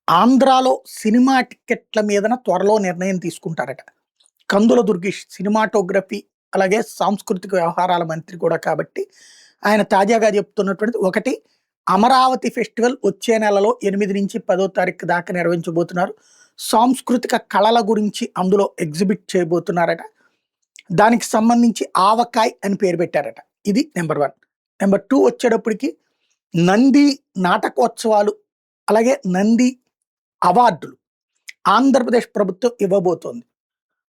ఆంధ్రాలో సినిమా టిక్కెట్ల మీదన త్వరలో నిర్ణయం తీసుకుంటారట. కందుల దుర్గేష్ సినిమాటోగ్రఫీ, అలాగే సాంస్కృతిక వ్యవహారాల మంత్రి కూడా కాబట్టి, ఆయన తాజాగా చెప్తున్నటువంటిది ఒకటి, అమరావతి ఫెస్టివల్ వచ్చే నెలలో 8-10 తారీఖు దాకా నిర్వహించబోతున్నారు. సాంస్కృతిక కళల గురించి అందులో ఎగ్జిబిట్ చేయబోతున్నారట. దానికి సంబంధించి ఆవకాయ్ అని పేరు పెట్టారట. ఇది నంబర్ 1. నంబర్ 2 వచ్చేటప్పటికి నంది నాటకోత్సవాలు, అలాగే నంది అవార్డులు ఆంధ్రప్రదేశ్ ప్రభుత్వం ఇవ్వబోతోంది.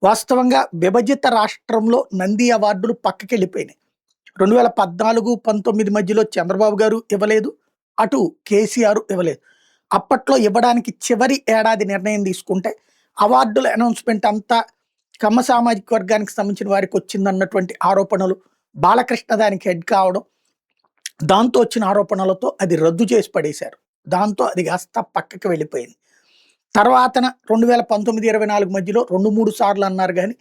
వాస్తవంగా విభజిత రాష్ట్రంలో నంది అవార్డులు పక్కకెళ్ళిపోయినాయి. 2014-19 మధ్యలో చంద్రబాబు గారు ఇవ్వలేదు, అటు కేసీఆర్ ఇవ్వలేదు. అప్పట్లో ఇవ్వడానికి చివరి ఏడాది నిర్ణయం తీసుకుంటే అవార్డుల అనౌన్స్మెంట్ అంతా కమ్మ సామాజిక వర్గానికి సంబంధించిన వారికి వచ్చిందన్నటువంటి ఆరోపణలు, బాలకృష్ణ దానికి హెడ్ కావడం, దాంతో వచ్చిన ఆరోపణలతో అది రద్దు చేసి పడేశారు. దాంతో అది కాస్త పక్కకి వెళ్ళిపోయింది. తర్వాతన 2019-24 మధ్యలో 2-3 సార్లు అన్నారు కానీ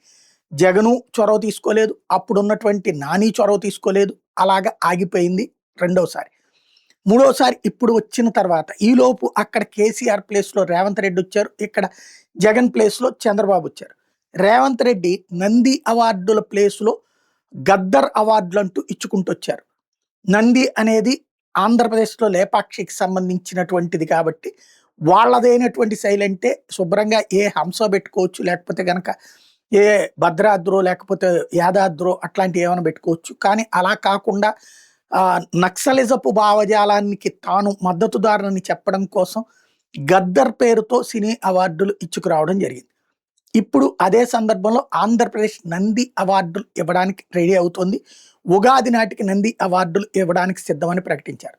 జగను చొరవ తీసుకోలేదు, అప్పుడున్నటువంటి నాని చొరవ తీసుకోలేదు, అలాగా ఆగిపోయింది. రెండోసారి, మూడోసారి ఇప్పుడు వచ్చిన తర్వాత ఈలోపు అక్కడ కేసీఆర్ ప్లేస్లో రేవంత్ రెడ్డి వచ్చారు, ఇక్కడ జగన్ ప్లేస్లో చంద్రబాబు వచ్చారు. రేవంత్ రెడ్డి నంది అవార్డుల ప్లేస్లో గద్దర్ అవార్డులు అంటూ ఇచ్చుకుంటూ వచ్చారు. నంది అనేది ఆంధ్రప్రదేశ్లో లేపాక్షికి సంబంధించినటువంటిది కాబట్టి వాళ్ళదైనటువంటి శైలి అంటే శుభ్రంగా ఏ హంస పెట్టుకోవచ్చు, లేకపోతే కనుక ఏ భద్రాద్రో లేకపోతే యాదాద్రో అట్లాంటివి ఏమైనా పెట్టుకోవచ్చు. కానీ అలా కాకుండా నక్సలిజపు భావజాలానికి తాను మద్దతుదారుని చెప్పడం కోసం గద్దర్ పేరుతో సినీ అవార్డులు ఇచ్చుకురావడం జరిగింది. ఇప్పుడు అదే సందర్భంలో ఆంధ్రప్రదేశ్ నంది అవార్డులు ఇవ్వడానికి రెడీ అవుతోంది. ఉగాది నాటికి నంది అవార్డులు ఇవ్వడానికి సిద్ధమని ప్రకటించారు.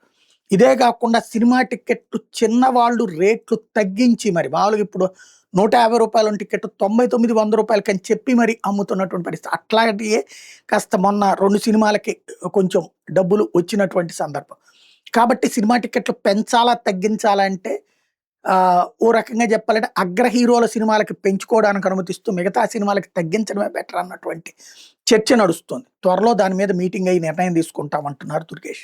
ఇదే కాకుండా సినిమా టికెట్లు చిన్నవాళ్ళు రేట్లు తగ్గించి మరి మామూలుగా ఇప్పుడు ₹150 టికెట్ 99-100 రూపాయలకి అని చెప్పి మరి అమ్ముతున్నటువంటి పరిస్థితి. అట్లాంటియే కాస్త మొన్న 2 సినిమాలకి కొంచెం డబ్బులు వచ్చినటువంటి సందర్భం. కాబట్టి సినిమా టికెట్లు పెంచాలా తగ్గించాలా అంటే ఓ రకంగా చెప్పాలంటే అగ్ర హీరోల సినిమాలకి పెంచుకోవడానికి అనుమతిస్తూ మిగతా సినిమాలకి తగ్గించడమే బెటర్ అన్నటువంటి చర్చ నడుస్తుంది. త్వరలో దాని మీద మీటింగ్ అయ్యి నిర్ణయం తీసుకుంటామంటున్నారు దుర్గేష్.